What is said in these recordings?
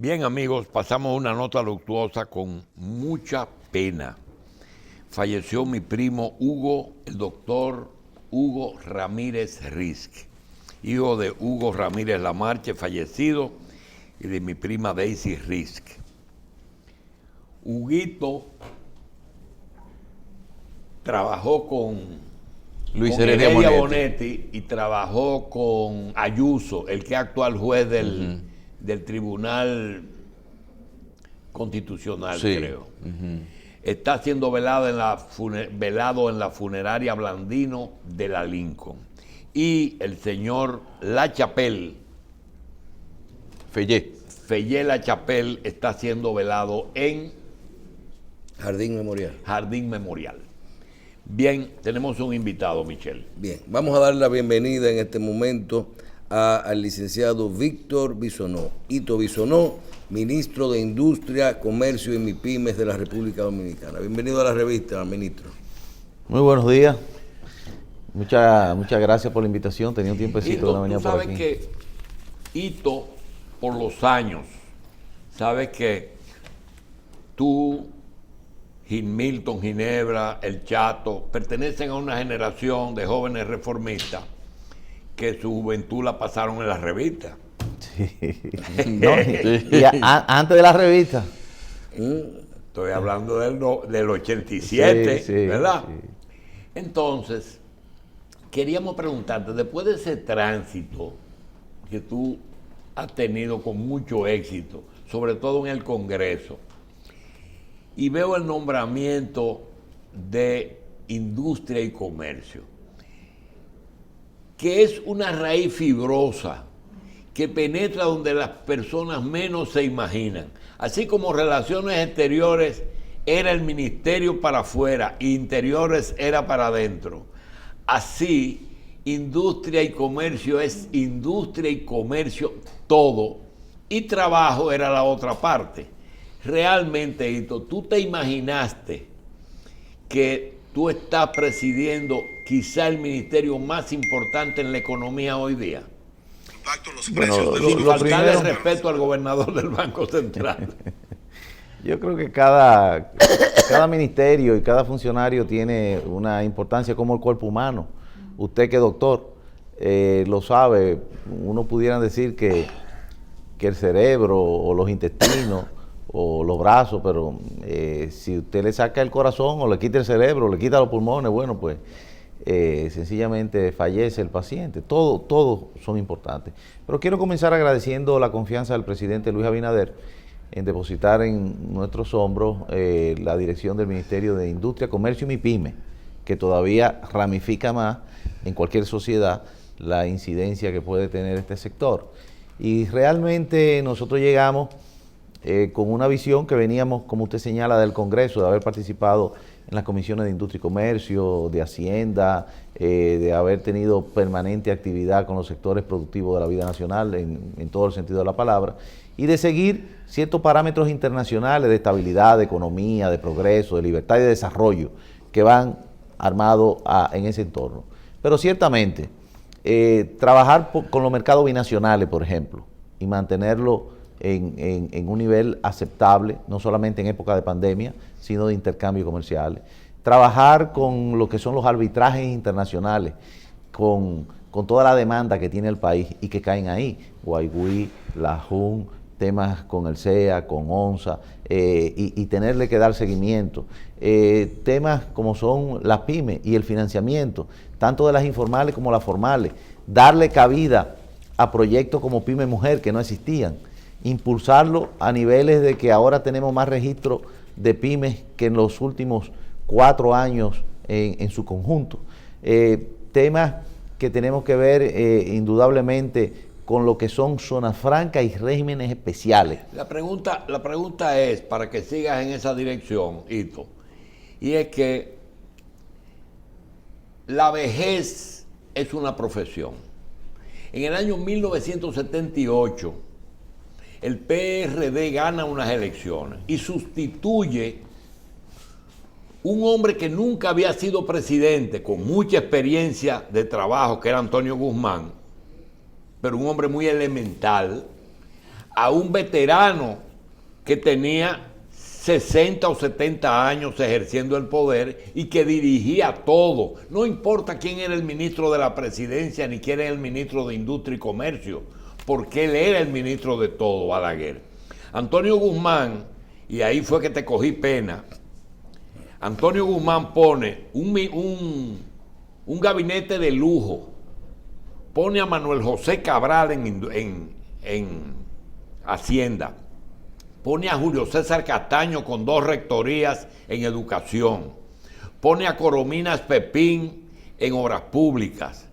Bien, amigos, pasamos una nota luctuosa con mucha pena. Falleció mi primo Hugo, el doctor Hugo Ramírez Risk, hijo de Hugo Ramírez Lamarche, fallecido, y de mi prima Daisy Risk. Huguito trabajó con Luis Heredia Heredia Bonetti y trabajó con Ayuso, el que es actual juez del Tribunal Constitucional, Sí. creo. Está siendo velado en la funeraria Blandino de la Lincoln. Y el señor La Chapelle, Fellé La Chapelle, está siendo velado en Jardín Memorial. Jardín Memorial. Bien, tenemos un invitado, Michelle. Bien, vamos a dar la bienvenida en este momento al licenciado Víctor Bisonó, Hito Bisonó, ministro de Industria, Comercio y MIPYMES de la República Dominicana. Bienvenido a la revista, ministro. Muy buenos días. Muchas gracias por la invitación. Tenía un tiempecito de no venir por aquí. Tú sabes que Hito, por los años, sabes que tú, Milton, Ginebra, El Chato, pertenecen a una generación de jóvenes reformistas que su juventud la pasaron en las revistas. Sí. Antes de la revista. Estoy hablando del 87, Sí, ¿verdad? Sí. Entonces, queríamos preguntarte, después de ese tránsito que tú has tenido con mucho éxito, sobre todo en el Congreso, y veo el nombramiento de Industria y Comercio, que es una raíz fibrosa que penetra donde las personas menos se imaginan. Así como Relaciones Exteriores era el ministerio para afuera, Interiores era para adentro. Así, Industria y Comercio es industria y comercio todo, y trabajo era la otra parte. Realmente, Hito, ¿tú te imaginaste que tú estás presidiendo quizá el ministerio más importante en la economía hoy día? Bueno, Sin lo faltarle primero, respeto al gobernador del Banco Central. yo creo que cada ministerio y cada funcionario tiene una importancia como el cuerpo humano. Usted que es doctor lo sabe. Uno pudiera decir que el cerebro o los intestinos o los brazos, pero si usted le saca el corazón o le quita el cerebro o le quita los pulmones, bueno, pues sencillamente fallece el paciente. Todos son importantes. Pero quiero comenzar agradeciendo la confianza del presidente Luis Abinader en depositar en nuestros hombros la dirección del Ministerio de Industria, Comercio y MIPYME, que todavía ramifica más en cualquier sociedad la incidencia que puede tener este sector. Y realmente nosotros llegamos con una visión que veníamos, como usted señala, del Congreso, de haber participado en las comisiones de Industria y Comercio, de Hacienda, de haber tenido permanente actividad con los sectores productivos de la vida nacional en todo el sentido de la palabra, y de seguir ciertos parámetros internacionales de estabilidad, de economía, de progreso, de libertad y de desarrollo que van armados en ese entorno. Pero ciertamente, trabajar con los mercados binacionales, por ejemplo, y mantenerlo en un nivel aceptable, no solamente en época de pandemia, sino de intercambio comercial. Trabajar con lo que son los arbitrajes internacionales, con toda la demanda que tiene el país y que caen ahí, Guaigüí, la JUN, temas con el CEA, con ONSA, y tenerle que dar seguimiento. Temas como son las pymes y el financiamiento, tanto de las informales como las formales, darle cabida a proyectos como Pyme Mujer que no existían, impulsarlo a niveles de que ahora tenemos más registro de pymes que en los últimos 4 años en su conjunto. Temas que tenemos que ver indudablemente con lo que son zonas francas y regímenes especiales. La pregunta es, para que sigas en esa dirección, Hito, y es que la vejez es una profesión. En el año 1978, el PRD gana unas elecciones y sustituye un hombre que nunca había sido presidente, con mucha experiencia de trabajo, que era Antonio Guzmán, pero un hombre muy elemental, a un veterano que tenía 60 o 70 años ejerciendo el poder y que dirigía todo. No importa quién era el ministro de la presidencia ni quién era el ministro de Industria y Comercio, porque él era el ministro de todo, Balaguer. Antonio Guzmán, y ahí fue que te cogí pena, Antonio Guzmán pone un gabinete de lujo, pone a Manuel José Cabral en Hacienda, pone a Julio César Castaño con 2 rectorías en educación, pone a Corominas Pepín en obras públicas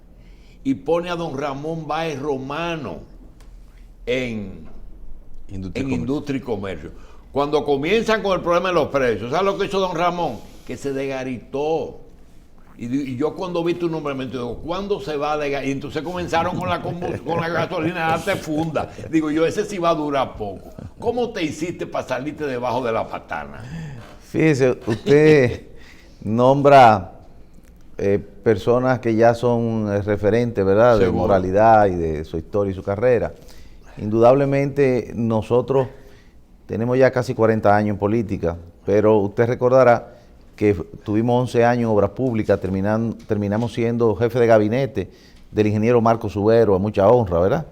y pone a don Ramón Báez Romano en Industria y Comercio. Cuando comienzan con el problema de los precios, ¿sabes lo que hizo don Ramón? Que se desgaritó. Y yo cuando vi tu nombramiento, digo, ¿cuándo se va a desgaritar? Y entonces comenzaron con la gasolina de alta funda. Digo yo, ese sí va a durar poco. ¿Cómo te hiciste para salirte debajo de la patana? Fíjese, usted nombra personas que ya son referentes, ¿verdad? De moralidad y de su historia y su carrera. Indudablemente nosotros tenemos ya casi 40 años en política, pero usted recordará que tuvimos 11 años en obras públicas, terminamos siendo jefe de gabinete del ingeniero Marco Subero, a mucha honra, ¿verdad?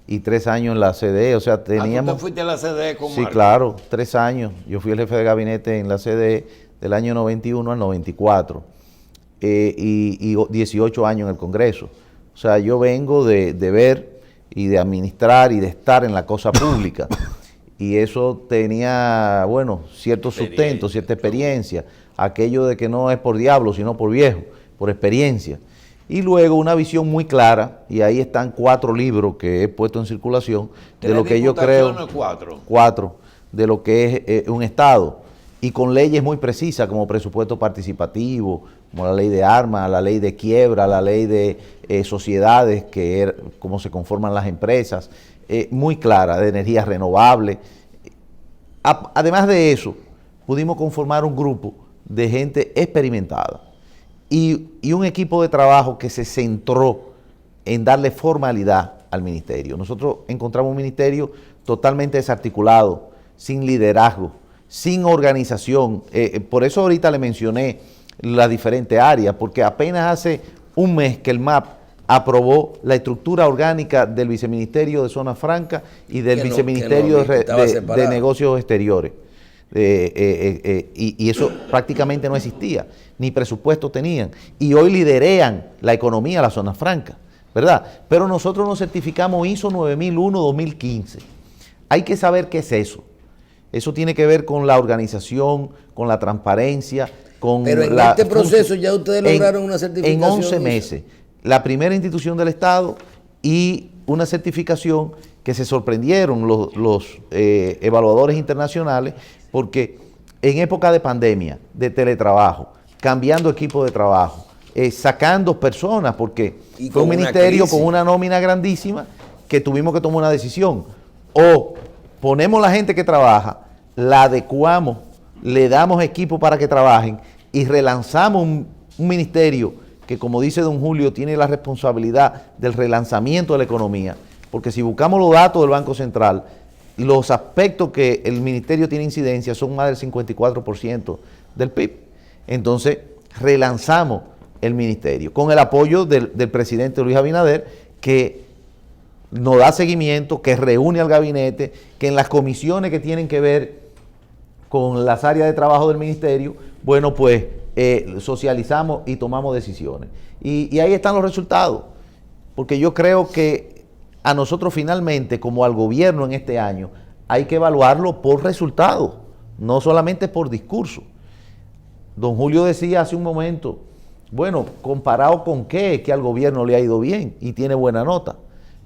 Y 3 años en la CDE, o sea, teníamos... ¿Tú te fuiste a la CDE con Sí, Marco? claro, 3 años. Yo fui el jefe de gabinete en la CDE del año 91 al 94 y 18 años en el Congreso. O sea, yo vengo de ver y de administrar y de estar en la cosa pública. Y eso tenía, bueno, cierto sustento, cierta experiencia. Aquello de que no es por diablo, sino por viejo, por experiencia. Y luego una visión muy clara, y ahí están 4 libros que he puesto en circulación, de lo que yo creo... 4, de lo que es un Estado. Y con leyes muy precisas, como presupuesto participativo, como la ley de armas, la ley de quiebra, la ley de sociedades, cómo se conforman las empresas, muy clara, de energías renovables. Además de eso, pudimos conformar un grupo de gente experimentada y un equipo de trabajo que se centró en darle formalidad al ministerio. Nosotros encontramos un ministerio totalmente desarticulado, sin liderazgo, sin organización. Por eso ahorita le mencioné las diferentes áreas, porque apenas hace un mes que el MAP aprobó la estructura orgánica del Viceministerio de Zona Franca y del Viceministerio de Negocios Exteriores. Y eso prácticamente no existía, ni presupuesto tenían. Y hoy liderean la economía de la Zona Franca, ¿verdad? Pero nosotros nos certificamos ISO 9001-2015. Hay que saber qué es eso. Eso tiene que ver con la organización, con la transparencia, con Pero en este proceso ya ustedes lograron una certificación. En 11 meses. La primera institución del Estado y una certificación que se sorprendieron los evaluadores internacionales, porque en época de pandemia, de teletrabajo, cambiando equipo de trabajo, sacando personas, porque fue un ministerio con una nómina grandísima que tuvimos que tomar una decisión. O ponemos la gente que trabaja, la adecuamos, le damos equipo para que trabajen y relanzamos un ministerio que, como dice don Julio, tiene la responsabilidad del relanzamiento de la economía, porque si buscamos los datos del Banco Central, los aspectos que el ministerio tiene incidencia son más del 54% del PIB. Entonces, relanzamos el ministerio con el apoyo del presidente Luis Abinader, que nos da seguimiento, que reúne al gabinete, que en las comisiones que tienen que ver con las áreas de trabajo del ministerio, bueno, pues socializamos y tomamos decisiones. Y ahí están los resultados, porque yo creo que a nosotros finalmente, como al gobierno en este año, hay que evaluarlo por resultados, no solamente por discurso. Don Julio decía hace un momento, bueno, ¿comparado con qué? Que al gobierno le ha ido bien y tiene buena nota.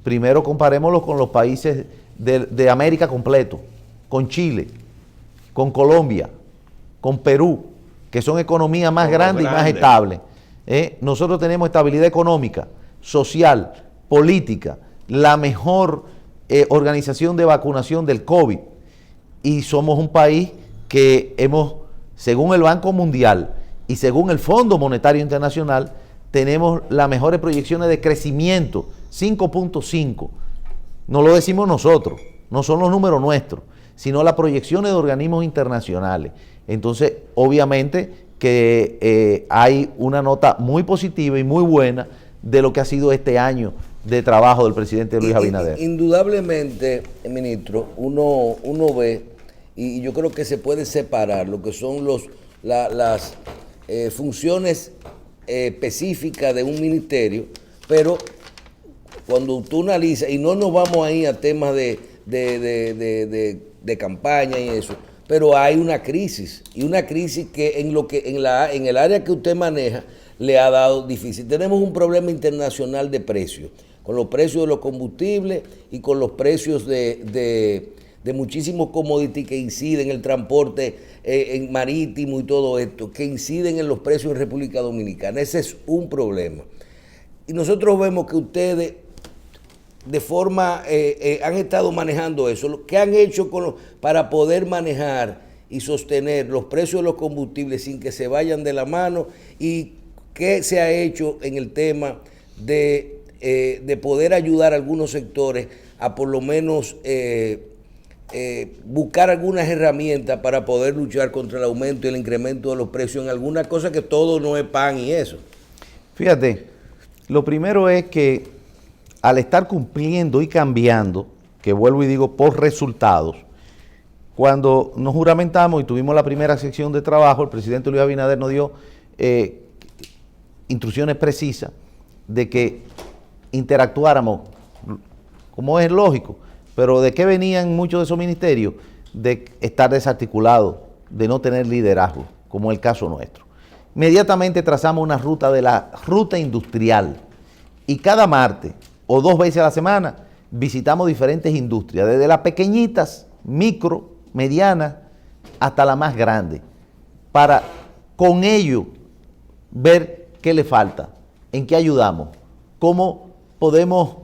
Primero comparémoslo con los países de América completo, con Chile, con Colombia, con Perú, que son economías más grandes y más estables. Nosotros tenemos estabilidad económica, social, política, la mejor organización de vacunación del COVID, y somos un país que hemos, según el Banco Mundial y según el Fondo Monetario Internacional, tenemos las mejores proyecciones de crecimiento, 5.5. No lo decimos nosotros, no son los números nuestros, sino las proyecciones de organismos internacionales. Entonces, obviamente que hay una nota muy positiva y muy buena de lo que ha sido este año de trabajo del presidente Luis Abinader. Indudablemente, ministro, uno ve, y yo creo que se puede separar lo que son las funciones específicas de un ministerio, pero cuando tú analizas, y no nos vamos ahí a temas de campaña y eso, pero hay una crisis, y una crisis que en el área que usted maneja le ha dado difícil. Tenemos un problema internacional de precios, con los precios de los combustibles y con los precios de muchísimos commodities que inciden en el transporte en marítimo y todo esto, que inciden en los precios en República Dominicana. Ese es un problema. Y nosotros vemos que ustedes de forma, han estado manejando eso. ¿Qué han hecho para poder manejar y sostener los precios de los combustibles sin que se vayan de la mano? ¿Y qué se ha hecho en el tema de poder ayudar a algunos sectores a por lo menos buscar algunas herramientas para poder luchar contra el aumento y el incremento de los precios en alguna cosa, que todo no es pan y eso? Fíjate, lo primero es que al estar cumpliendo y cambiando, que vuelvo y digo por resultados, cuando nos juramentamos y tuvimos la primera sección de trabajo, el presidente Luis Abinader nos dio instrucciones precisas de que interactuáramos, como es lógico, pero ¿de qué venían muchos de esos ministerios? De estar desarticulados, de no tener liderazgo, como es el caso nuestro. Inmediatamente trazamos una ruta de la ruta industrial, y cada martes o 2 veces a la semana visitamos diferentes industrias, desde las pequeñitas, micro, medianas, hasta la más grande, para con ello ver qué le falta, en qué ayudamos, cómo podemos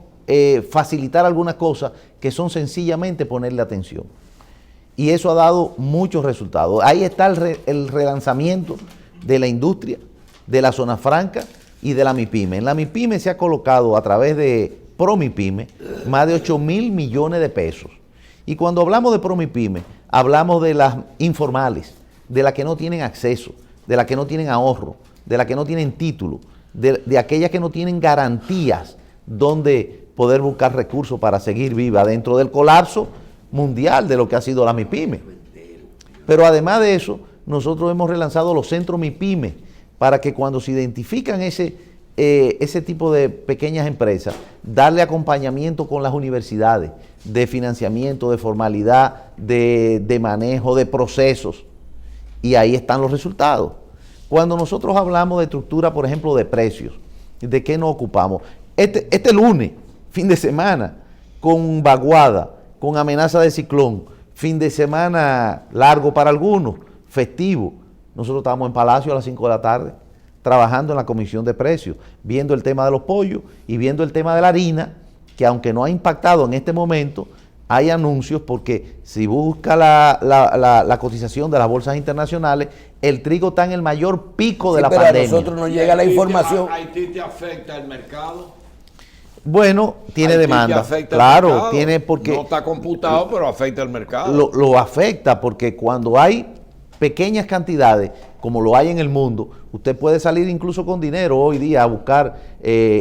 facilitar algunas cosas que son sencillamente ponerle atención. Y eso ha dado muchos resultados. Ahí está el relanzamiento de la industria, de la zona franca y de la MIPYME. En la MIPYME se ha colocado a través de ProMIPYME más de 8.000 millones de pesos. Y cuando hablamos de ProMIPYME, hablamos de las informales, de las que no tienen acceso, de las que no tienen ahorro, de las que no tienen título, de aquellas que no tienen garantías donde poder buscar recursos para seguir viva dentro del colapso mundial de lo que ha sido la MIPYME. Pero además de eso, nosotros hemos relanzado los centros MIPYME para que cuando se identifican ese tipo de pequeñas empresas, darle acompañamiento con las universidades, de financiamiento, de formalidad, de manejo, de procesos. Y ahí están los resultados. Cuando nosotros hablamos de estructura, por ejemplo, de precios, ¿de qué nos ocupamos? Este lunes, fin de semana, con vaguada, con amenaza de ciclón, fin de semana largo para algunos, festivo. Nosotros estábamos en Palacio a las 5 de la tarde, trabajando en la comisión de precios, viendo el tema de los pollos y viendo el tema de la harina, que aunque no ha impactado en este momento, hay anuncios porque si busca la cotización de las bolsas internacionales, el trigo está en el mayor pico de la pandemia. A nosotros nos llega la información. ¿Haití te afecta el mercado? Bueno, tiene demanda. Claro, tiene porque... No está computado, pero afecta el mercado. Lo afecta porque cuando hay pequeñas cantidades, como lo hay en el mundo, usted puede salir incluso con dinero hoy día a buscar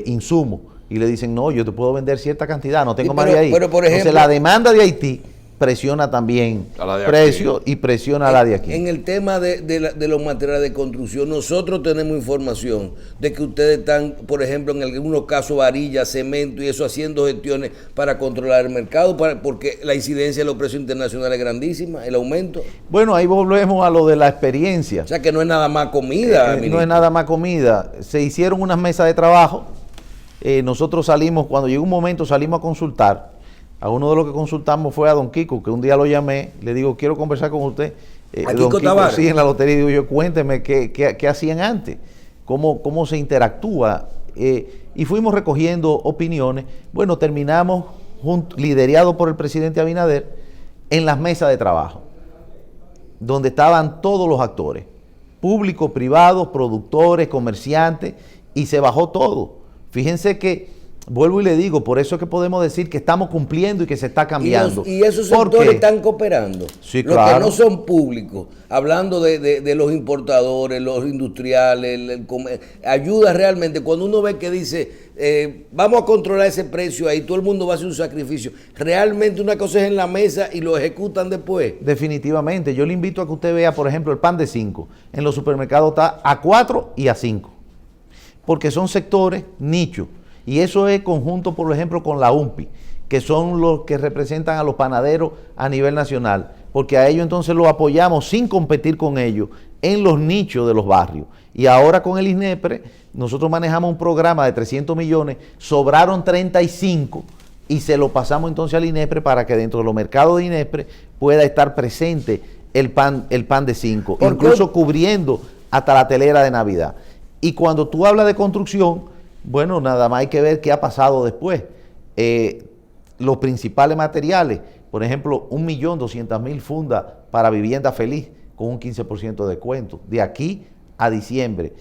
insumos y le dicen, no, yo te puedo vender cierta cantidad, no tengo más de ahí. Pero por ejemplo, entonces la demanda de Haití presiona también precios y presiona a la de aquí. En el tema de los materiales de construcción, nosotros tenemos información de que ustedes están, por ejemplo, en algunos casos varilla, cemento y eso, haciendo gestiones para controlar el mercado, porque la incidencia de los precios internacionales es grandísima, el aumento. Bueno, ahí volvemos a lo de la experiencia. O sea que no es nada más comida. No es nada más comida. Se hicieron unas mesas de trabajo. Nosotros salimos, cuando llegó un momento, salimos a consultar. A uno de los que consultamos fue a don Kiko, que un día lo llamé, le digo, quiero conversar con usted. ¿A Kiko Tavares? Sí, en la lotería, y digo yo, cuénteme qué hacían antes, cómo se interactúa. Y fuimos recogiendo opiniones. Bueno, terminamos, liderados por el presidente Abinader, en las mesas de trabajo, donde estaban todos los actores, públicos, privados, productores, comerciantes, y se bajó todo. Fíjense que vuelvo y le digo, por eso es que podemos decir que estamos cumpliendo y que se está cambiando. Y esos sectores están cooperando. Sí, los claro. que no son públicos, hablando de los importadores, los industriales, ayuda realmente. Cuando uno ve que dice, vamos a controlar ese precio ahí, todo el mundo va a hacer un sacrificio. Realmente una cosa es en la mesa y lo ejecutan después. Definitivamente. Yo le invito a que usted vea, por ejemplo, el pan de 5. En los supermercados está a 4 y a 5. Porque son sectores nicho. Y eso es conjunto, por ejemplo, con la UMPI, que son los que representan a los panaderos a nivel nacional, porque a ellos entonces los apoyamos sin competir con ellos en los nichos de los barrios. Y ahora con el INEPRE, nosotros manejamos un programa de 300 millones, sobraron 35 y se lo pasamos entonces al INEPRE para que dentro de los mercados de INEPRE pueda estar presente el pan de 5, incluso cubriendo hasta la telera de Navidad. Y cuando tú hablas de construcción, bueno, nada más hay que ver qué ha pasado después. Los principales materiales, por ejemplo, 1.200.000 fundas para vivienda feliz con un 15% de descuento. De aquí a diciembre.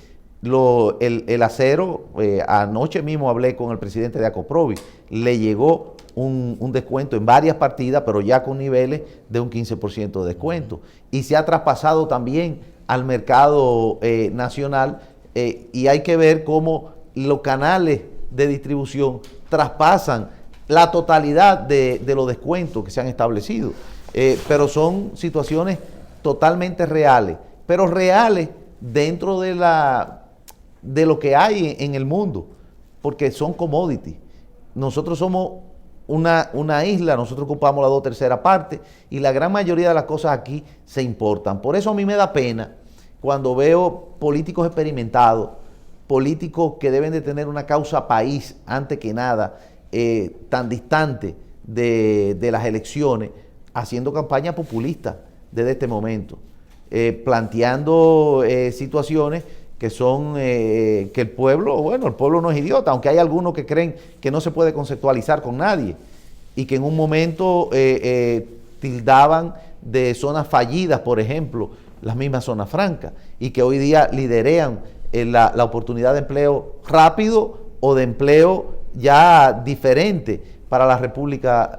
El acero, anoche mismo hablé con el presidente de Acoprovi, le llegó un descuento en varias partidas, pero ya con niveles de un 15% de descuento. Y se ha traspasado también al mercado nacional y hay que ver cómo los canales de distribución traspasan la totalidad de los descuentos que se han establecido. Pero son situaciones totalmente reales, pero reales dentro de lo que hay en el mundo, porque son commodities. Nosotros somos una isla, nosotros ocupamos la 2/3 parte y la gran mayoría de las cosas aquí se importan. Por eso a mí me da pena cuando veo políticos experimentados, políticos que deben de tener una causa país antes que nada, tan distante de las elecciones, haciendo campaña populista desde este momento, planteando situaciones que son que el pueblo no es idiota, aunque hay algunos que creen que no se puede conceptualizar con nadie y que en un momento tildaban de zonas fallidas, por ejemplo, las mismas zonas francas, y que hoy día liderean la oportunidad de empleo rápido o de empleo ya diferente para la República,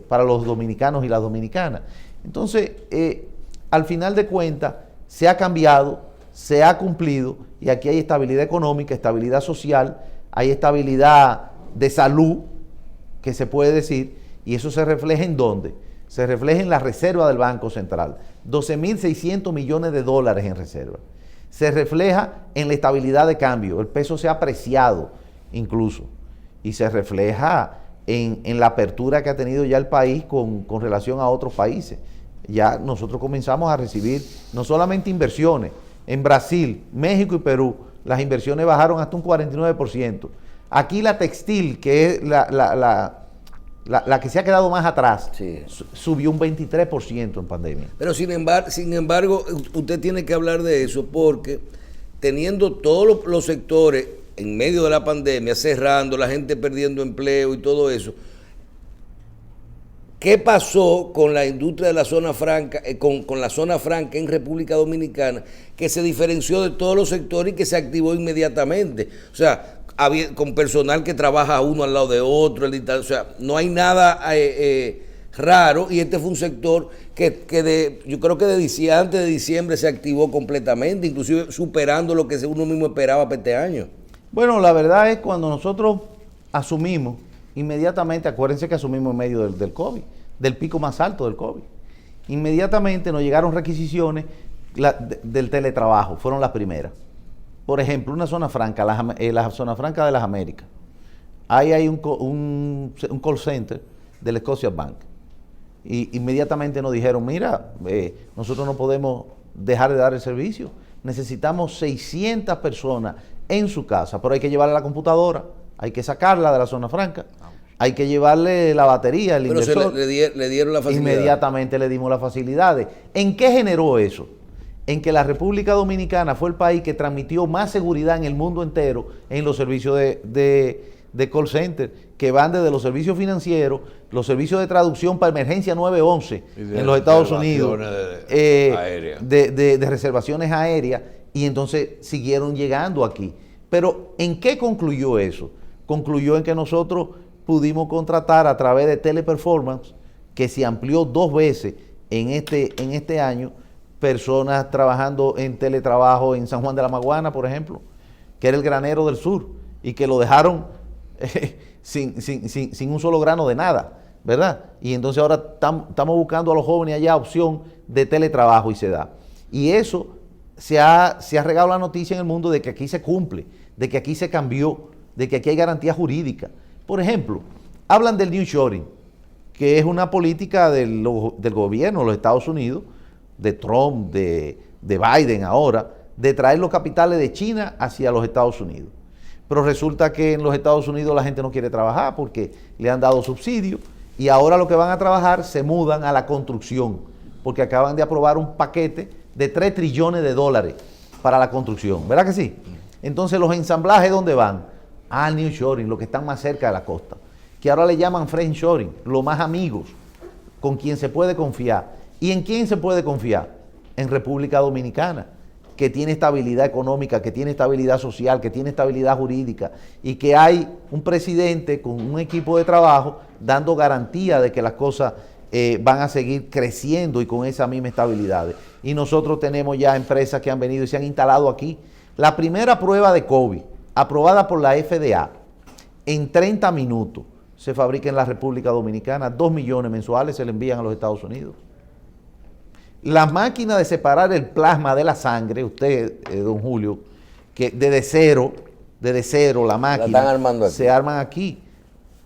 para los dominicanos y las dominicanas. Entonces, al final de cuentas, se ha cambiado, se ha cumplido, y aquí hay estabilidad económica, estabilidad social, hay estabilidad de salud, que se puede decir, y eso se refleja ¿en dónde? Se refleja en la reserva del Banco Central, 12.600 millones de dólares en reserva. Se refleja en la estabilidad de cambio, el peso se ha apreciado incluso, y se refleja en la apertura que ha tenido ya el país con relación a otros países. Ya nosotros comenzamos a recibir no solamente inversiones, en Brasil, México y Perú, las inversiones bajaron hasta un 49%. Aquí la textil, que es la que se ha quedado más atrás, sí, subió un 23% en pandemia. Pero sin embargo, usted tiene que hablar de eso porque teniendo todos los sectores en medio de la pandemia, cerrando, la gente perdiendo empleo y todo eso, ¿qué pasó con la industria de la zona franca, con la zona franca en República Dominicana, que se diferenció de todos los sectores y que se activó inmediatamente? O sea, con personal que trabaja uno al lado de otro, o sea, no hay nada raro, y este fue un sector que yo creo que antes de diciembre se activó completamente, inclusive superando lo que uno mismo esperaba para este año. Bueno, la verdad es cuando nosotros asumimos, inmediatamente, acuérdense que asumimos en medio del COVID, del pico más alto del COVID. Inmediatamente nos llegaron requisiciones del teletrabajo, fueron las primeras. Por ejemplo, una zona franca, la zona franca de las Américas. Ahí hay un call center del Scotiabank. Y inmediatamente nos dijeron, mira, nosotros no podemos dejar de dar el servicio. Necesitamos 600 personas en su casa, pero hay que llevarle la computadora, hay que sacarla de la zona franca, hay que llevarle la batería, el inversor. Pero le dieron la facilidad. Inmediatamente le dimos las facilidades. ¿En qué generó eso? En que la República Dominicana fue el país que transmitió más seguridad en el mundo entero en los servicios de call center, que van desde los servicios financieros, los servicios de traducción para emergencia 911 en los Estados Unidos, de reservaciones aéreas, y entonces siguieron llegando aquí. Pero ¿en qué concluyó eso? concluyó en que nosotros pudimos contratar a través de Teleperformance, que se amplió 2 veces en este año, personas trabajando en teletrabajo en San Juan de la Maguana, por ejemplo, que era el granero del sur, y que lo dejaron sin un solo grano de nada, ¿verdad? Y entonces ahora estamos buscando a los jóvenes allá opción de teletrabajo y se da. Y eso se ha regado la noticia en el mundo de que aquí se cumple, de que aquí se cambió, de que aquí hay garantía jurídica. Por ejemplo, hablan del nearshoring, que es una política del gobierno de los Estados Unidos, de Trump, de Biden ahora, de traer los capitales de China hacia los Estados Unidos. Pero resulta que en los Estados Unidos la gente no quiere trabajar porque le han dado subsidios y ahora lo que van a trabajar se mudan a la construcción, porque acaban de aprobar un paquete de $3 trillones para la construcción, ¿verdad que sí? Entonces los ensamblajes, ¿dónde van? Al nearshoring, los que están más cerca de la costa, que ahora le llaman friendshoring, los más amigos, con quien se puede confiar. ¿Y en quién se puede confiar? En República Dominicana, que tiene estabilidad económica, que tiene estabilidad social, que tiene estabilidad jurídica, y que hay un presidente con un equipo de trabajo dando garantía de que las cosas van a seguir creciendo y con esa misma estabilidad. Y nosotros tenemos ya empresas que han venido y se han instalado aquí. La primera prueba de COVID, aprobada por la FDA, en 30 minutos se fabrica en la República Dominicana, 2 millones mensuales se le envían a los Estados Unidos. Las máquinas de separar el plasma de la sangre, usted, don Julio, que desde cero la máquina se arman aquí,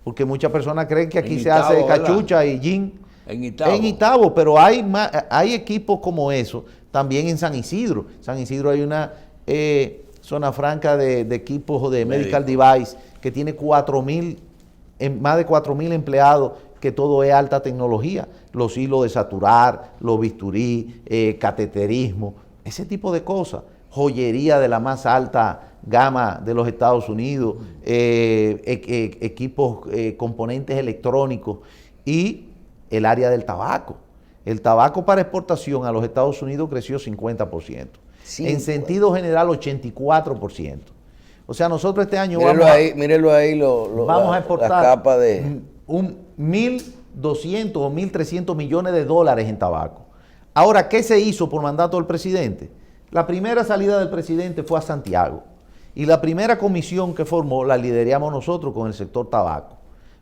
porque muchas personas creen que aquí se hace cachucha y gin. En Itabo, pero hay equipos como eso también en San Isidro. En San Isidro hay una zona franca de equipos de medical device que tiene más de 4,000 empleados, que todo es alta tecnología, los hilos de saturar, los bisturí, cateterismo, ese tipo de cosas, joyería de la más alta gama de los Estados Unidos, equipos, componentes electrónicos y el área del tabaco. El tabaco para exportación a los Estados Unidos creció 50%. En sentido general, 84%. O sea, nosotros este año mírenlo ahí vamos a exportar la capa de 1.200 o 1.300 millones de dólares en tabaco. Ahora, ¿qué se hizo por mandato del presidente? La primera salida del presidente fue a Santiago y la primera comisión que formó la lideramos nosotros con el sector tabaco.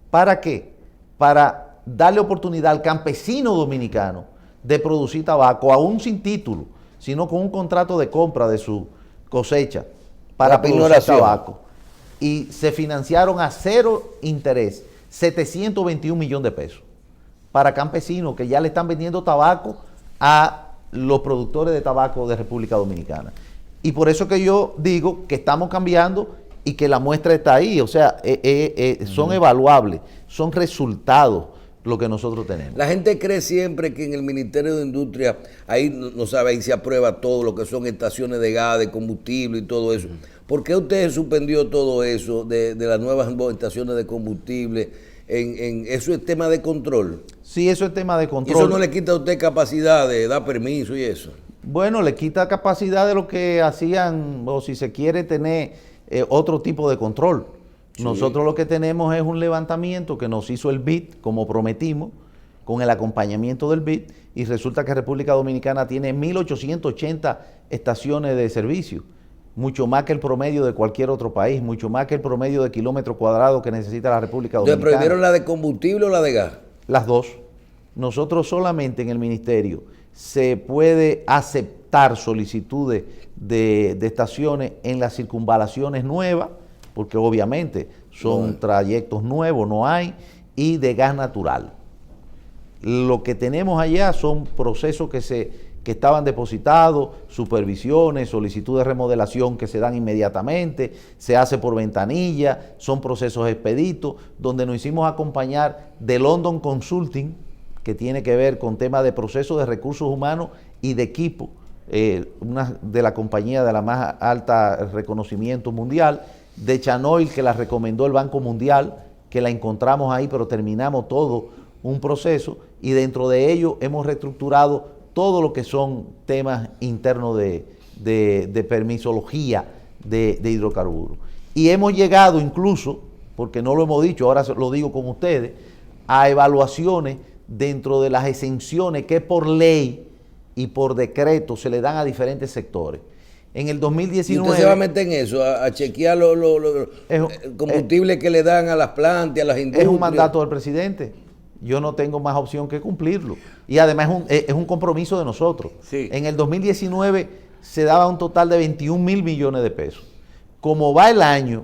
¿Para qué? Para darle oportunidad al campesino dominicano de producir tabaco, aún sin título, sino con un contrato de compra de su cosecha para producir tabaco. Y se financiaron a 0 interés 721 millones de pesos para campesinos que ya le están vendiendo tabaco a los productores de tabaco de República Dominicana. Y por eso que yo digo que estamos cambiando y que la muestra está ahí. O sea, son evaluables, son resultados lo que nosotros tenemos. La gente cree siempre que en el Ministerio de Industria, ahí no sabe, ahí se aprueba todo lo que son estaciones de gas, de combustible y todo eso. ¿Por qué usted suspendió todo eso de las nuevas estaciones de combustible? ¿Eso es tema de control? Sí, eso es tema de control. ¿Y eso no le quita a usted capacidad de dar permiso y eso? Bueno, le quita capacidad de lo que hacían, o si se quiere tener otro tipo de control. Sí. Nosotros lo que tenemos es un levantamiento que nos hizo el BID, como prometimos, con el acompañamiento del BID, y resulta que República Dominicana tiene 1.880 estaciones de servicio, mucho más que el promedio de cualquier otro país, mucho más que el promedio de kilómetros cuadrados que necesita la República Dominicana. ¿Le prohibieron la de combustible o la de gas? Las dos. Nosotros solamente en el Ministerio se puede aceptar solicitudes de estaciones en las circunvalaciones nuevas, porque obviamente son trayectos nuevos, no hay, y de gas natural. Lo que tenemos allá son procesos que estaban depositados, supervisiones, solicitudes de remodelación que se dan inmediatamente, se hace por ventanilla, son procesos expeditos, donde nos hicimos acompañar de London Consulting, que tiene que ver con temas de procesos de recursos humanos y de equipo, una de la compañía de la más alta reconocimiento mundial, de Chanoil, que la recomendó el Banco Mundial, que la encontramos ahí, pero terminamos todo un proceso, y dentro de ello hemos reestructurado todo lo que son temas internos de permisología de hidrocarburos. Y hemos llegado incluso, porque no lo hemos dicho, ahora lo digo con ustedes, a evaluaciones dentro de las exenciones que por ley y por decreto se le dan a diferentes sectores. En el 2019... ¿Y usted se va a meter en eso, a chequear los combustibles que le dan a las plantas, a las industrias? Es un mandato del presidente. Yo no tengo más opción que cumplirlo. Y además es un compromiso de nosotros. Sí. En el 2019 se daba un total de 21.000 millones de pesos. Como va el año,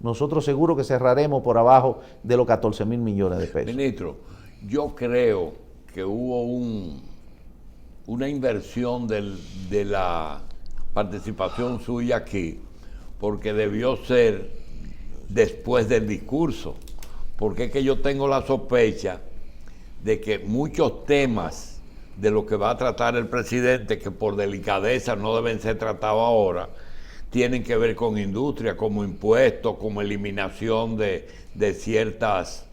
nosotros seguro que cerraremos por abajo de los 14.000 millones de pesos. Ministro, yo creo que hubo una inversión de la participación suya aquí, porque debió ser después del discurso, porque es que yo tengo la sospecha de que muchos temas de lo que va a tratar el presidente, que por delicadeza no deben ser tratados ahora, tienen que ver con industria, como impuestos, como eliminación de ciertos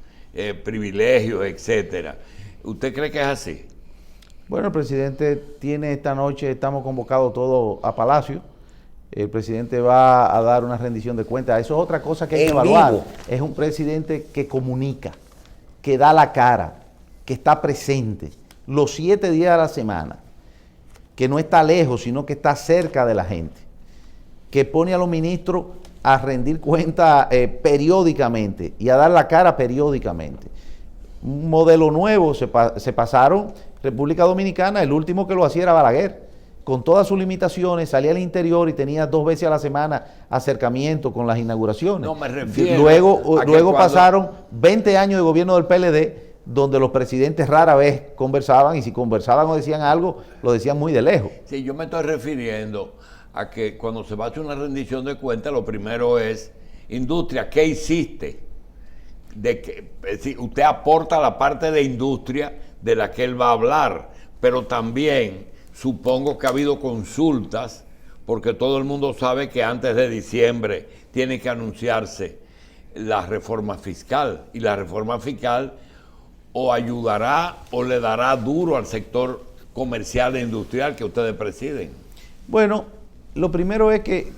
privilegios, etcétera. ¿Usted cree que es así? Bueno, el presidente tiene esta noche, estamos convocados todos a Palacio. El presidente va a dar una rendición de cuentas. Eso es otra cosa que hay que evaluar. Vivo. Es un presidente que comunica, que da la cara, que está presente los 7 días de la semana, que no está lejos, sino que está cerca de la gente, que pone a los ministros a rendir cuentas periódicamente y a dar la cara periódicamente. Un modelo nuevo, se pasaron República Dominicana, el último que lo hacía era Balaguer, con todas sus limitaciones, salía al interior y tenía 2 veces a la semana acercamiento con las inauguraciones. No me refiero Luego pasaron 20 años de gobierno del PLD, donde los presidentes rara vez conversaban, y si conversaban o decían algo, lo decían muy de lejos. Sí, yo me estoy refiriendo a que cuando se va a hacer una rendición de cuentas, lo primero es, industria, ¿qué hiciste? Es decir, usted aporta la parte de industria de la que él va a hablar, pero también supongo que ha habido consultas, porque todo el mundo sabe que antes de diciembre tiene que anunciarse la reforma fiscal, y la reforma fiscal o ayudará o le dará duro al sector comercial e industrial que ustedes presiden. Bueno, lo primero es que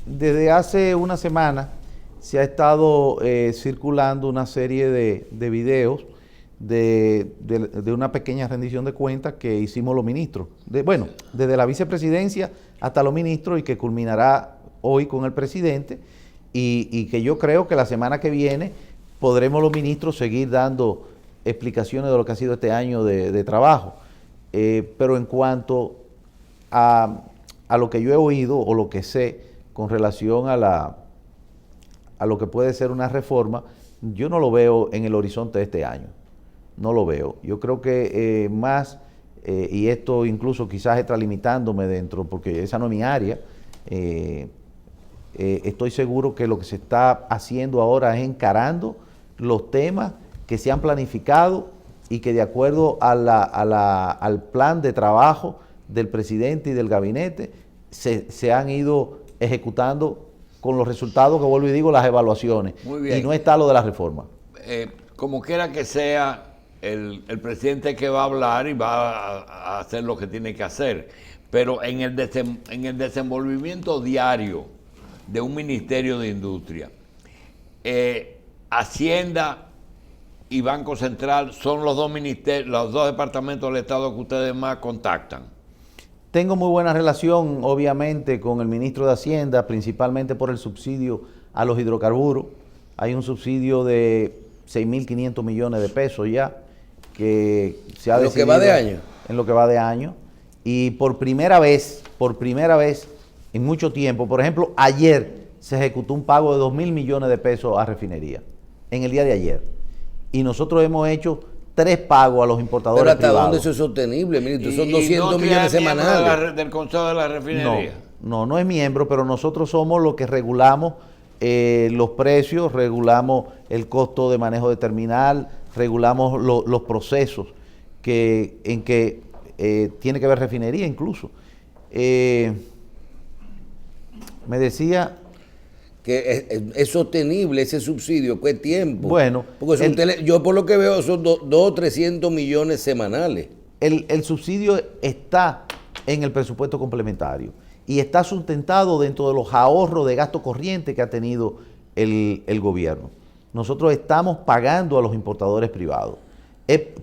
desde hace una semana se ha estado circulando una serie de videos de una pequeña rendición de cuentas que hicimos los ministros. Desde la vicepresidencia hasta los ministros, y que culminará hoy con el presidente, y que yo creo que la semana que viene podremos los ministros seguir dando explicaciones de lo que ha sido este año de trabajo. Pero en cuanto a lo que yo he oído o lo que sé con relación a lo que puede ser una reforma, yo no lo veo en el horizonte de este año. No lo veo. Yo creo que y esto incluso quizás extralimitándome dentro, porque esa no es mi área, estoy seguro que lo que se está haciendo ahora es encarando los temas que se han planificado y que de acuerdo al plan de trabajo del presidente y del gabinete se han ido ejecutando con los resultados que vuelvo y digo, las evaluaciones. Muy bien. Y no está lo de la reforma. Como quiera que sea, el presidente que va a hablar y va a hacer lo que tiene que hacer, pero en el desenvolvimiento diario de un ministerio de industria, Hacienda y Banco Central son los dos ministerios, los dos departamentos del Estado que ustedes más contactan. Tengo muy buena relación, obviamente, con el ministro de Hacienda, principalmente por el subsidio a los hidrocarburos. Hay un subsidio de 6.500 millones de pesos ya, que se ha decidido. ¿En lo que va de año? En lo que va de año. Y por primera vez en mucho tiempo, por ejemplo, ayer se ejecutó un pago de 2.000 millones de pesos a refinería, en el día de ayer. Y nosotros hemos hecho 3 pagos a los importadores privados. ¿Pero hasta privados. dónde eso es sostenible, ministro? Son ¿Y 200 no millones tiene miembro semanales. del Consejo de la Refinería? No es miembro, pero nosotros somos los que regulamos los precios, regulamos el costo de manejo de terminal, regulamos los procesos en que tiene que ver refinería incluso. Me decía... Que es sostenible ese subsidio, ¿qué tiempo? Bueno, porque yo por lo que veo son 200 o 300 millones semanales. El subsidio está en el presupuesto complementario y está sustentado dentro de los ahorros de gasto corriente que ha tenido el gobierno. Nosotros estamos pagando a los importadores privados.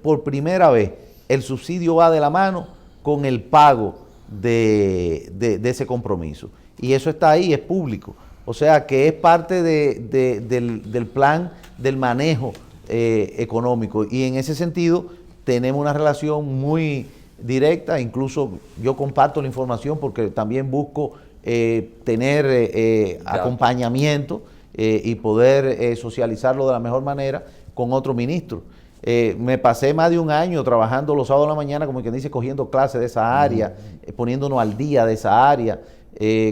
Por primera vez, el subsidio va de la mano con el pago de ese compromiso. Y eso está ahí, es público. O sea que es parte del plan del manejo económico. Y en ese sentido tenemos una relación muy directa. Incluso yo comparto la información porque también busco tener acompañamiento y poder socializarlo de la mejor manera con otro ministro. Me pasé más de un año trabajando los sábados de la mañana, como quien dice, cogiendo clases de esa área, poniéndonos al día de esa área,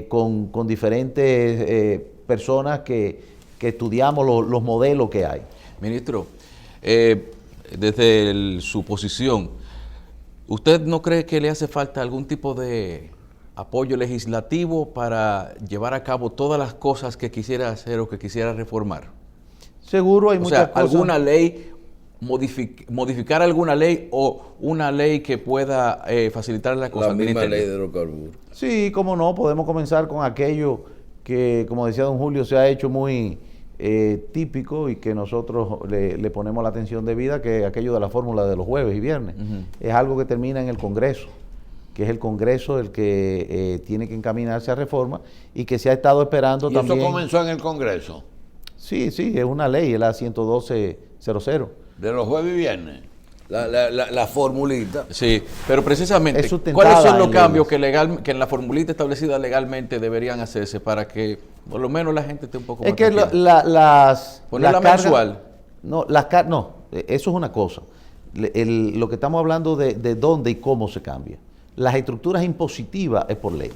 con diferentes personas que estudiamos los modelos que hay. Ministro, desde su posición, ¿usted no cree que le hace falta algún tipo de apoyo legislativo para llevar a cabo todas las cosas que quisiera hacer o que quisiera reformar? Seguro hay muchas cosas. ¿Alguna ley, modificar alguna ley o una ley que pueda facilitar las cosas? La misma ley de hidrocarburos. Sí, cómo no, podemos comenzar con aquello que, como decía don Julio, se ha hecho muy típico y que nosotros le ponemos la atención debida, que es aquello de la fórmula de los jueves y viernes. Es algo que termina en el Congreso, que es el Congreso el que tiene que encaminarse a reforma y que se ha estado esperando también. ¿Y eso comenzó en el Congreso? Sí, es una ley, es la 112.00. ¿De los jueves y viernes? La formulita. Sí, pero precisamente, ¿cuáles son los cambios que en la formulita establecida legalmente deberían hacerse para que por lo menos la gente esté un poco más tranquila? Es que ponerla mensual. No, eso es una cosa. Lo que estamos hablando de dónde y cómo se cambia. Las estructuras impositivas es por ley.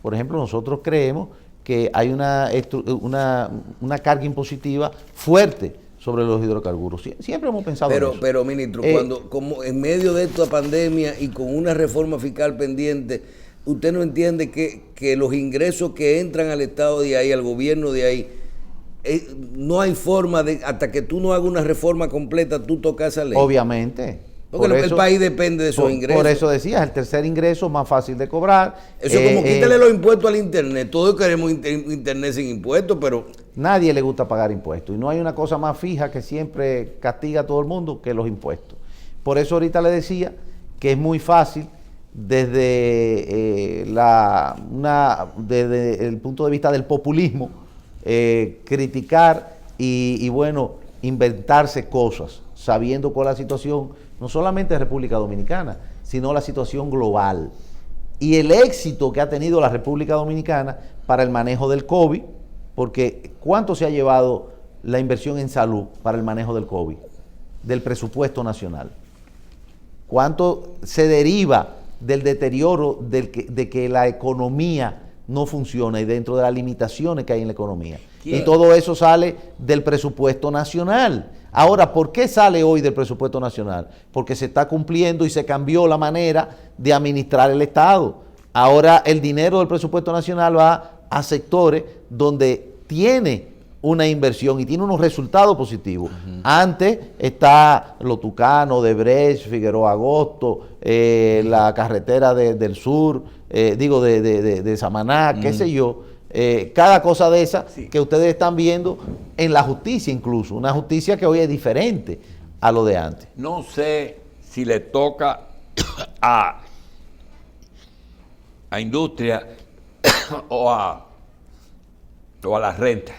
Por ejemplo, nosotros creemos que hay una carga impositiva fuerte sobre los hidrocarburos. Siempre hemos pensado en eso. Pero ministro, como en medio de esta pandemia y con una reforma fiscal pendiente, ¿usted no entiende que los ingresos que entran al Estado de ahí, al gobierno de ahí, no hay forma de, hasta que tú no hagas una reforma completa, tú tocas esa ley? Obviamente. Porque el país depende de esos ingresos. Por eso decías, el tercer ingreso es más fácil de cobrar. Eso es como quítale los impuestos al internet. Todos queremos internet sin impuestos, pero nadie le gusta pagar impuestos. Y no hay una cosa más fija que siempre castiga a todo el mundo que los impuestos. Por eso ahorita le decía que es muy fácil desde el punto de vista del populismo criticar y bueno, inventarse cosas, sabiendo cuál es la situación no solamente de República Dominicana, sino la situación global. Y el éxito que ha tenido la República Dominicana para el manejo del COVID, porque ¿cuánto se ha llevado la inversión en salud para el manejo del COVID? Del presupuesto nacional. ¿Cuánto se deriva del deterioro de que la economía no funciona y dentro de las limitaciones que hay en la economía? Y todo eso sale del presupuesto nacional. Ahora, ¿por qué sale hoy del presupuesto nacional? Porque se está cumpliendo y se cambió la manera de administrar el Estado. Ahora el dinero del presupuesto nacional va a sectores donde tiene una inversión y tiene unos resultados positivos. Antes está Los Tucanos, Debrecht, Figueroa Agosto, la carretera del sur, de Samaná, qué sé yo. Cada cosa de esa que ustedes están viendo en la justicia incluso, una justicia que hoy es diferente a lo de antes. No sé si le toca a industria o a las rentas.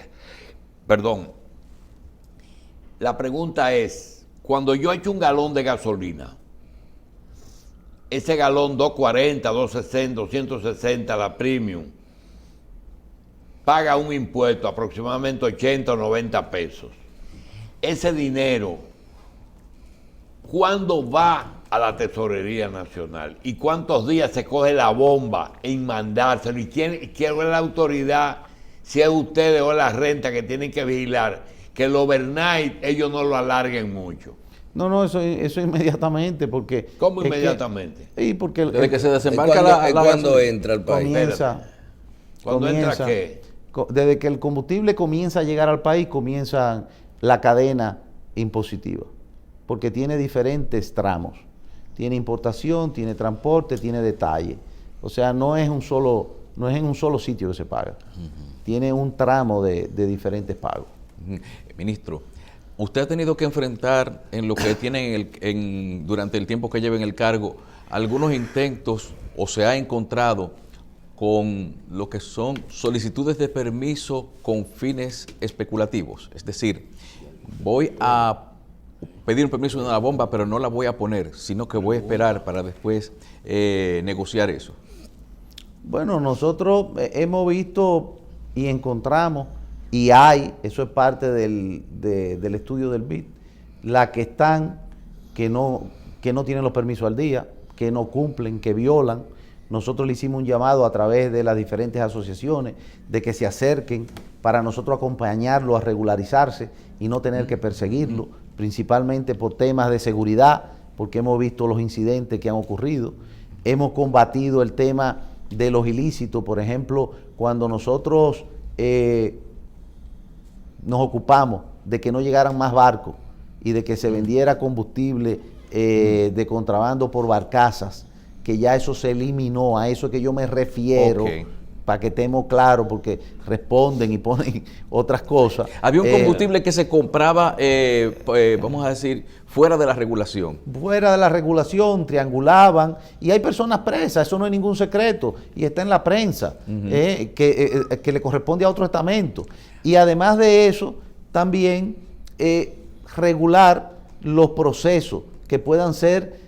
Perdón. La pregunta es, cuando yo echo un galón de gasolina, ese galón 240, 260, 260, la premium, paga un impuesto aproximadamente 80 o 90 pesos. Ese dinero, ¿cuándo va a la Tesorería Nacional? ¿Y cuántos días se coge la bomba en mandárselo? ¿Y quién es la autoridad, si es ustedes o la renta, que tienen que vigilar que el overnight ellos no lo alarguen mucho? No, eso inmediatamente, porque... ¿Cómo inmediatamente? Porque desde que se desembarca ¿Cuándo entra al país? ¿Cuándo entra qué? Desde que el combustible comienza a llegar al país, comienza la cadena impositiva, porque tiene diferentes tramos. Tiene importación, tiene transporte, tiene detalle. O sea, no es un solo no es en un solo sitio que se paga. Tiene un tramo de diferentes pagos. Ministro, usted ha tenido que enfrentar en lo que tiene durante el tiempo que lleva en el cargo algunos intentos o se ha encontrado con lo que son solicitudes de permiso con fines especulativos. Es decir, voy a pedir un permiso de una bomba, pero no la voy a poner, sino que voy a esperar para después negociar eso. Bueno, nosotros hemos visto y encontramos, y hay, eso es parte del estudio del BID, las que están, que no tienen los permisos al día, que no cumplen, que violan. Nosotros le hicimos un llamado a través de las diferentes asociaciones de que se acerquen para nosotros acompañarlo a regularizarse y no tener que perseguirlo, principalmente por temas de seguridad, porque hemos visto los incidentes que han ocurrido. Hemos combatido el tema de los ilícitos, por ejemplo, cuando nosotros nos ocupamos de que no llegaran más barcos y de que se vendiera combustible de contrabando por barcazas, que ya eso se eliminó, a eso es que yo me refiero, para que estemos claros, porque responden y ponen otras cosas. Había un combustible que se compraba, vamos a decir, fuera de la regulación. Fuera de la regulación, triangulaban, y hay personas presas, eso no es ningún secreto, y está en la prensa, que le corresponde a otro estamento. Y además de eso, también regular los procesos que puedan ser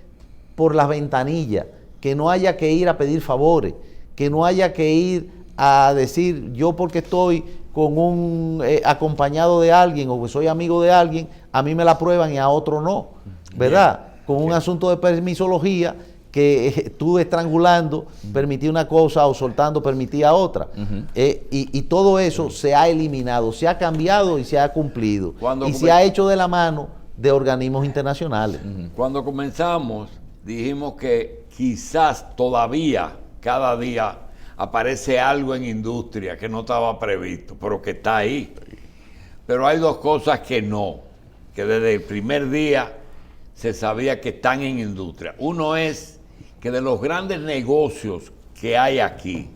por las ventanillas, que no haya que ir a pedir favores, que no haya que ir a decir yo porque estoy con un acompañado de alguien o que soy amigo de alguien, a mí me la aprueban y a otro no, ¿verdad? Con un asunto de permisología que tú estrangulando permití una cosa o soltando permitía otra. Y todo eso se ha eliminado, se ha cambiado y se ha cumplido. Se ha hecho de la mano de organismos internacionales. Cuando comenzamos dijimos que quizás todavía cada día aparece algo en industria que no estaba previsto, pero que está ahí. Pero hay dos cosas que no, que desde el primer día se sabía que están en industria. Uno es que de los grandes negocios que hay aquí,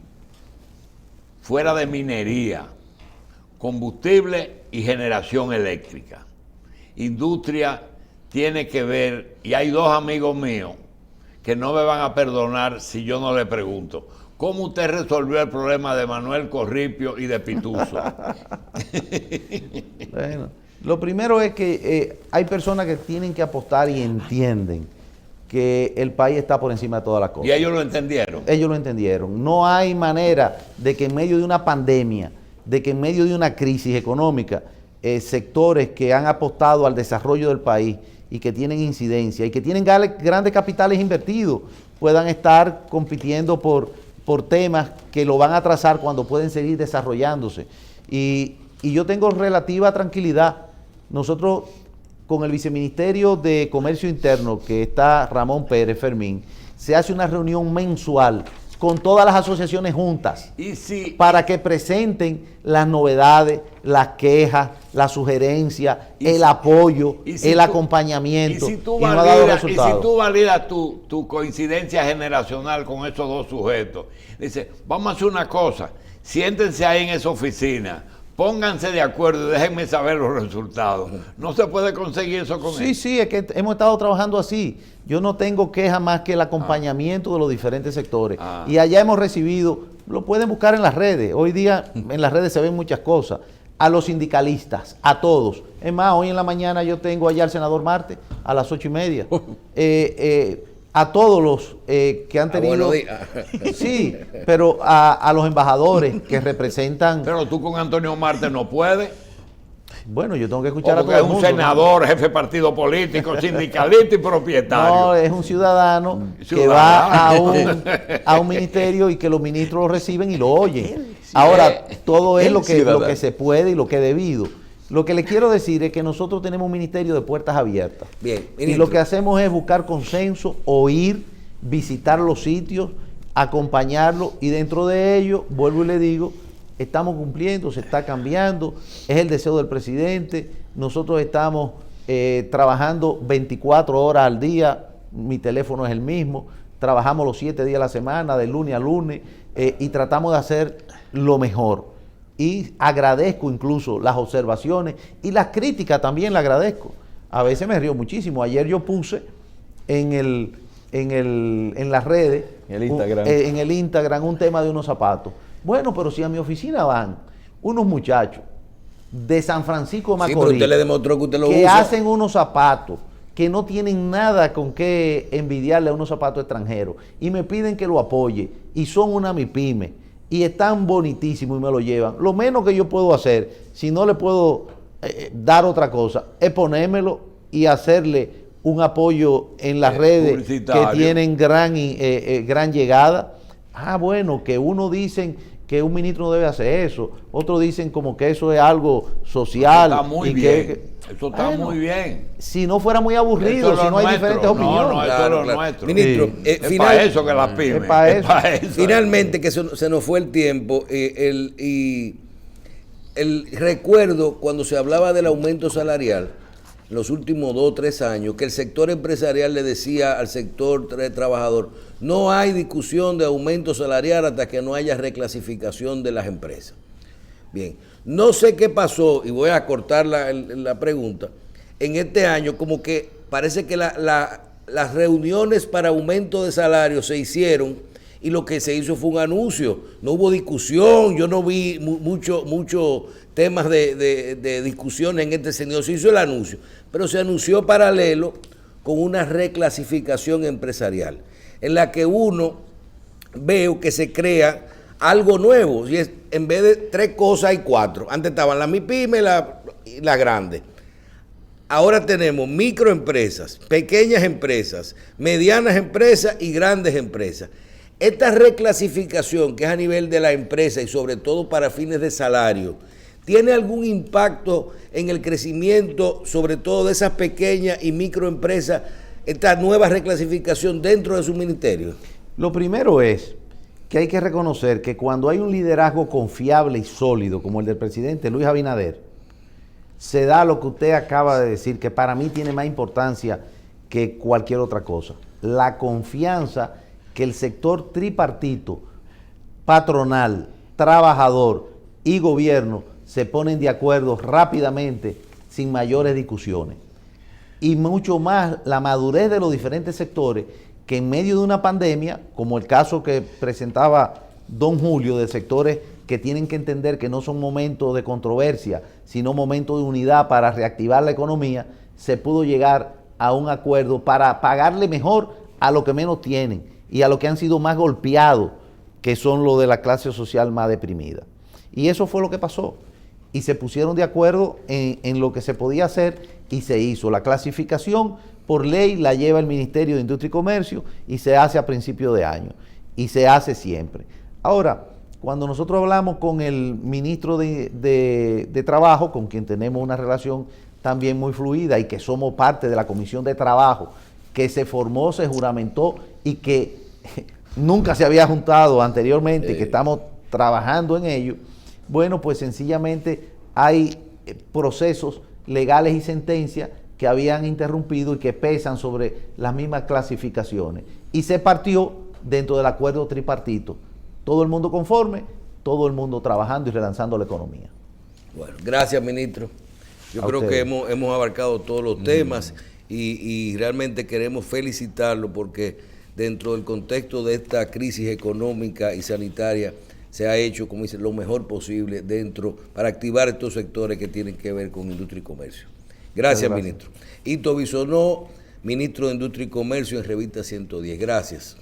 fuera de minería, combustible y generación eléctrica, industria tiene que ver, y hay dos amigos míos que no me van a perdonar si yo no le pregunto, ¿cómo usted resolvió el problema de Manuel Corripio y de Pituso? Bueno, lo primero es que hay personas que tienen que apostar y entienden que el país está por encima de todas las cosas. ¿Y ellos lo entendieron? Ellos lo entendieron. No hay manera de que en medio de una pandemia, de que en medio de una crisis económica, sectores que han apostado al desarrollo del país y que tienen incidencia y que tienen grandes capitales invertidos puedan estar compitiendo por temas que lo van a atrasar cuando pueden seguir desarrollándose. Y yo tengo relativa tranquilidad. Nosotros con el Viceministerio de Comercio Interno, que está Ramón Pérez Fermín, se hace una reunión mensual con todas las asociaciones juntas para que presenten las novedades, las quejas, las sugerencias, el apoyo, el acompañamiento. Y si tú validas tu coincidencia generacional con esos dos sujetos, dice, vamos a hacer una cosa, siéntense ahí en esa oficina, pónganse de acuerdo y déjenme saber los resultados. No se puede conseguir eso con ellos. Sí, es que hemos estado trabajando así. Yo no tengo queja más que el acompañamiento de los diferentes sectores. Y allá hemos recibido, lo pueden buscar en las redes. Hoy día en las redes se ven muchas cosas. A los sindicalistas, a todos. Es más, hoy en la mañana yo tengo allá al senador Marte a las 8:30. A todos los que han tenido... Buenos días. Sí, pero a los embajadores que representan... Pero tú con Antonio Marte no puedes. Bueno, yo tengo que escuchar a todo el mundo. Es un senador, jefe de partido político, sindicalista y propietario. No, es un ciudadano que va a un ministerio y que los ministros lo reciben y lo oyen. Ahora, todo es lo que se puede y lo que es debido. Lo que le quiero decir es que nosotros tenemos un ministerio de puertas abiertas. Bien, y lo que hacemos es buscar consenso, oír, visitar los sitios, acompañarlos y dentro de ello, vuelvo y le digo, estamos cumpliendo, se está cambiando, es el deseo del presidente, nosotros estamos trabajando 24 horas al día, mi teléfono es el mismo, trabajamos los 7 días a la semana, de lunes a lunes, y tratamos de hacer lo mejor. Y agradezco incluso las observaciones y las críticas también las agradezco. A veces me río muchísimo. Ayer yo puse en las redes, en el Instagram, un tema de unos zapatos. Bueno, pero si a mi oficina van unos muchachos de San Francisco de Macorís, sí, pero usted le demostró que usted lo que usa. hacen unos zapatos que no tienen nada con qué envidiarle a unos zapatos extranjeros y me piden que lo apoye y son una MIPYME y están bonitísimos y me lo llevan. Lo menos que yo puedo hacer, si no le puedo dar otra cosa, es ponérmelo y hacerle un apoyo en las redes que tienen gran llegada. Bueno, que uno dicen que un ministro no debe hacer eso, otros dicen como que eso es algo social. Eso está muy bien. Eso está muy bien. Si no fuera muy aburrido, si no hay diferentes opiniones. No, eso es lo nuestro. Ministro, es para eso que las pymes. Es para eso. Finalmente, que se nos fue el tiempo, el recuerdo cuando se hablaba del aumento salarial, en los últimos 2 o 3 años, que el sector empresarial le decía al sector trabajador, no hay discusión de aumento salarial hasta que no haya reclasificación de las empresas. Bien, no sé qué pasó, y voy a cortar la pregunta, en este año como que parece que las reuniones para aumento de salario se hicieron y lo que se hizo fue un anuncio, no hubo discusión, yo no vi mucho temas de discusión en este sentido, se hizo el anuncio, pero se anunció paralelo con una reclasificación empresarial, en la que uno veo que se crea algo nuevo, y es, en vez de 3 cosas hay 4, antes estaban las MIPYME y las grandes. Ahora tenemos microempresas, pequeñas empresas, medianas empresas y grandes empresas. Esta reclasificación que es a nivel de la empresa y sobre todo para fines de salario, ¿tiene algún impacto en el crecimiento sobre todo de esas pequeñas y microempresas, esta nueva reclasificación dentro de su ministerio? Lo primero es que hay que reconocer que cuando hay un liderazgo confiable y sólido como el del presidente Luis Abinader, se da lo que usted acaba de decir, que para mí tiene más importancia que cualquier otra cosa. La confianza que el sector tripartito, patronal, trabajador y gobierno se ponen de acuerdo rápidamente, sin mayores discusiones. Y mucho más la madurez de los diferentes sectores que en medio de una pandemia, como el caso que presentaba don Julio, de sectores que tienen que entender que no son momentos de controversia, sino momentos de unidad para reactivar la economía, se pudo llegar a un acuerdo para pagarle mejor a los que menos tienen y a los que han sido más golpeados, que son los de la clase social más deprimida. Y eso fue lo que pasó. Y se pusieron de acuerdo en lo que se podía hacer y se hizo. La clasificación por ley la lleva el Ministerio de Industria y Comercio y se hace a principio de año. Y se hace siempre. Ahora, cuando nosotros hablamos con el ministro de Trabajo, con quien tenemos una relación también muy fluida y que somos parte de la Comisión de Trabajo, que se formó, se juramentó y que nunca se había juntado anteriormente, que estamos trabajando en ello, bueno, pues sencillamente hay procesos legales y sentencias que habían interrumpido y que pesan sobre las mismas clasificaciones. Y se partió dentro del acuerdo tripartito. Todo el mundo conforme, todo el mundo trabajando y relanzando la economía. Bueno, gracias, ministro. Yo creo que hemos abarcado todos los temas y realmente queremos felicitarlo porque dentro del contexto de esta crisis económica y sanitaria se ha hecho, como dice, lo mejor posible para activar estos sectores que tienen que ver con industria y comercio. Gracias, ministro. Ito Bisonó, ministro de Industria y Comercio en Revista 110. Gracias.